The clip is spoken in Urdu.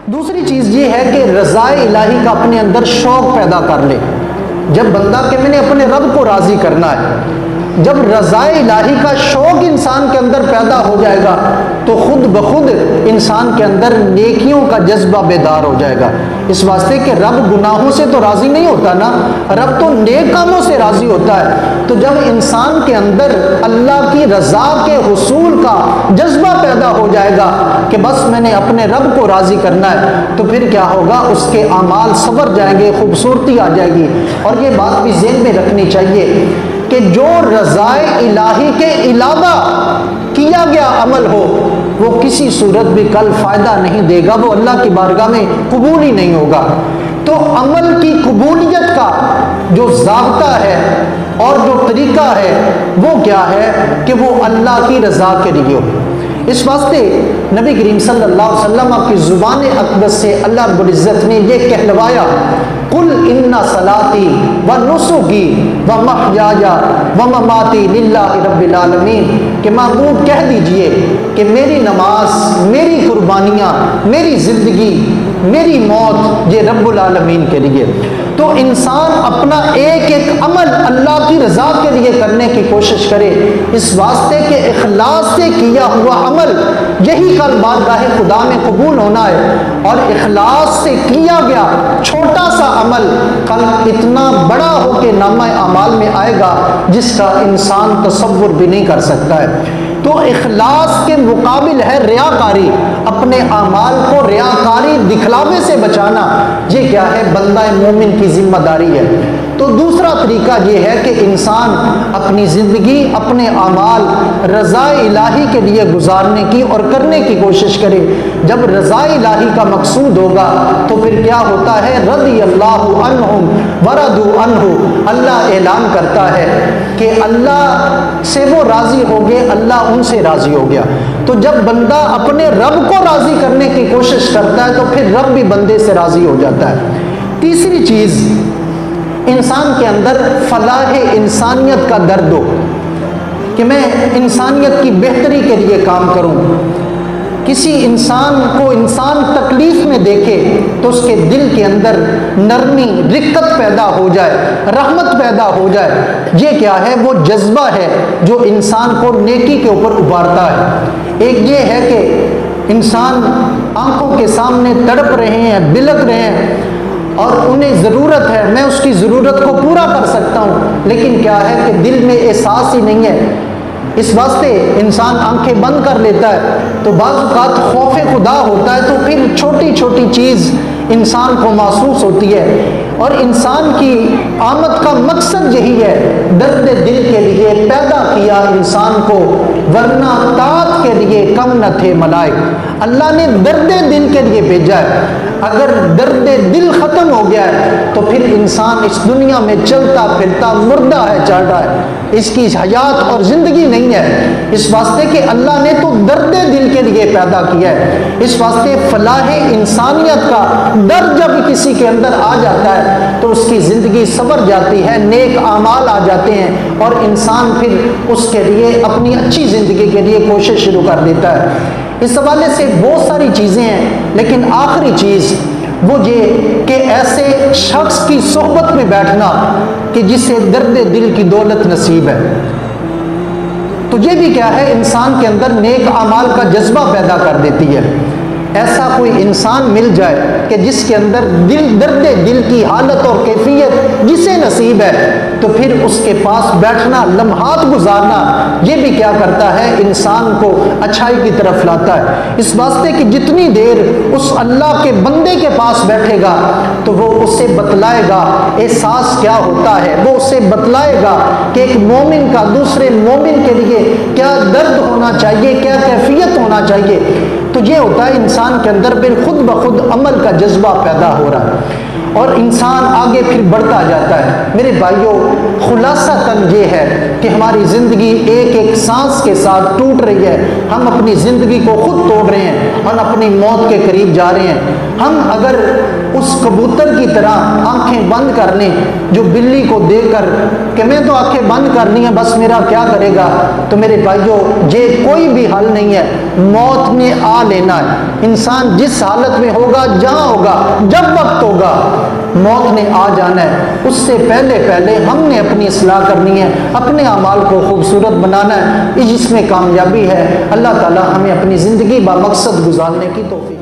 دوسری چیز یہ ہے کہ رضائے الہی کا اپنے اندر شوق پیدا کر لے. جب بندہ کہ میں نے اپنے رب کو راضی کرنا ہے، جب رضائے الہی کا شوق انسان کے اندر پیدا ہو جائے گا تو خود بخود انسان کے اندر نیکیوں کا جذبہ بیدار ہو جائے گا. اس واسطے کہ رب گناہوں سے تو راضی نہیں ہوتا نا، رب تو نیک کاموں سے راضی ہوتا ہے. تو جب انسان کے اندر اللہ کی رضا کے حصول کا جذبہ پیدا ہو جائے گا کہ بس میں نے اپنے رب کو راضی کرنا ہے، تو پھر کیا ہوگا، اس کے اعمال سنور جائیں گے، خوبصورتی آ جائے گی. اور یہ بات بھی ذہن میں رکھنی چاہیے کہ جو رضائے الہی کے علاوہ کیا گیا عمل ہو وہ کسی صورت بھی کل فائدہ نہیں دے گا، وہ اللہ کی بارگاہ میں قبول ہی نہیں ہوگا. تو عمل کی قبولیت کا جو ضابطہ ہے اور جو طریقہ ہے وہ کیا ہے کہ وہ اللہ کی رضا کے لیے ہو. اس واسطے نبی کریم صلی اللہ علیہ وسلم کی زبان اقدس سے اللہ رب العزت نے یہ کہلوایا، قل ان صلاتی و نسکی و محیای و مماتی للہ رب العالمین، کہ محبوب کہہ دیجئے کہ میری نماز، میری قربانیاں، میری زندگی، میری موت یہ رب العالمین کے لیے. تو انسان اپنا ایک ایک عمل اللہ کی رضا کے لیے کرنے کی کوشش کرے، اس واسطے کہ اخلاص سے کیا ہوا عمل یہی کل بارگاہ خدا میں قبول ہونا ہے. اور اخلاص سے کیا گیا چھوٹا سا عمل کل اتنا بڑا ہو کے نامہ اعمال میں آئے گا جس کا انسان تصور بھی نہیں کر سکتا ہے. تو اخلاص کے مقابل ہے ریاکاری، اپنے اعمال کو ریاکاری دکھلاوے سے بچانا. یہ کیا ہے، بندہ مومن کی ذمہ داری ہے. تو دوسرا طریقہ یہ ہے کہ انسان اپنی زندگی، اپنے اعمال رضا الہی کے لیے گزارنے کی اور کرنے کی کوشش کرے. جب رضا الہی کا مقصود ہوگا تو پھر کیا ہوتا ہے، رضی اللہ عنہم ورضوا عنہ، اللہ اعلان کرتا ہے کہ اللہ سے وہ راضی ہو گئے، اللہ ان سے راضی ہو گیا. تو جب بندہ اپنے رب کو راضی کرنے کی کوشش کرتا ہے تو پھر رب بھی بندے سے راضی ہو جاتا ہے. تیسری چیز، انسان کے اندر فلاح انسانیت کا درد ہو کہ میں انسانیت کی بہتری کے لیے کام کروں. کسی انسان کو انسان تکلیف میں دیکھے تو اس کے دل کے اندر نرمی، رقت پیدا ہو جائے، رحمت پیدا ہو جائے. یہ کیا ہے، وہ جذبہ ہے جو انسان کو نیکی کے اوپر ابھارتا ہے. ایک یہ ہے کہ انسان آنکھوں کے سامنے تڑپ رہے ہیں، بلک رہے ہیں اور انہیں ضرورت ہے، میں اس کی ضرورت کو پورا کر سکتا ہوں، لیکن کیا ہے کہ دل میں احساس ہی نہیں ہے. اس واسطے انسان آنکھیں بند کر لیتا ہے. تو بعض اوقات خوف خدا ہوتا ہے تو پھر چھوٹی چھوٹی چیز انسان کو محسوس ہوتی ہے. اور انسان کی آمد کا مقصد یہی ہے، درد دل کے لیے پیدا کیا انسان کو، ورنہ طاعت کے لیے کم نہ تھے ملائک. اللہ نے درد دل کے لیے بھیجا ہے. اگر درد دل ختم ہو گیا ہے تو پھر انسان اس دنیا میں چلتا پھرتا مردہ ہے، چل رہا ہے، اس کی حیات اور زندگی نہیں ہے. اس واسطے کہ اللہ نے تو درد دل کے لیے پیدا کیا ہے. اس واسطے فلاح انسانیت کا درد جب کسی کے اندر آ جاتا ہے تو اس کی زندگی سنور جاتی ہے، نیک اعمال آ جاتے ہیں اور انسان پھر اس کے لیے اپنی اچھی زندگی کے لیے کوشش شروع کر دیتا ہے. اس حوالے سے بہت ساری چیزیں ہیں، لیکن آخری چیز وہ یہ کہ ایسے شخص کی صحبت میں بیٹھنا کہ جسے درد دل کی دولت نصیب ہے. تو یہ بھی کیا ہے، انسان کے اندر نیک اعمال کا جذبہ پیدا کر دیتی ہے. ایسا کوئی انسان مل جائے کہ جس کے اندر درد دل کی حالت اور کیفیت جسے نصیب ہے، تو پھر اس کے پاس بیٹھنا، لمحات گزارنا، یہ بھی کیا کرتا ہے، انسان کو اچھائی کی طرف لاتا ہے. اس واسطے کہ جتنی دیر اس اللہ کے بندے کے پاس بیٹھے گا تو وہ اسے بتلائے گا احساس کیا ہوتا ہے، وہ اسے بتلائے گا کہ ایک مومن کا دوسرے مومن کے لیے کیا درد ہونا چاہیے، کیا کیفیت ہونا چاہیے. تو یہ ہوتا ہے انسان کے اندر پھر خود بخود عمل کا جذبہ پیدا ہو رہا ہے اور انسان آگے پھر بڑھتا جاتا ہے. میرے بھائیوں، خلاصہ تن یہ ہے کہ ہماری زندگی ایک ایک سانس کے ساتھ ٹوٹ رہی ہے. ہم اپنی زندگی کو خود توڑ رہے ہیں اور اپنی موت کے قریب جا رہے ہیں. ہم اگر اس کبوتر کی طرح آنکھیں بند کر لیں جو بلی کو دیکھ کر کہ میں تو آنکھیں بند کرنی ہے بس میرا کیا کرے گا، تو میرے بھائیو یہ کوئی بھی حل نہیں ہے، موت نے آ لینا ہے۔ انسان جس حالت میں ہوگا، جہاں ہوگا، جب وقت ہوگا، موت نے آ جانا ہے۔ اس سے پہلے ہم نے اپنی اصلاح کرنی ہے، اپنے اعمال کو خوبصورت بنانا ہے، اس میں کامیابی ہے۔ اللہ تعالی ہمیں اپنی زندگی با مقصد گزارنے کی توفیق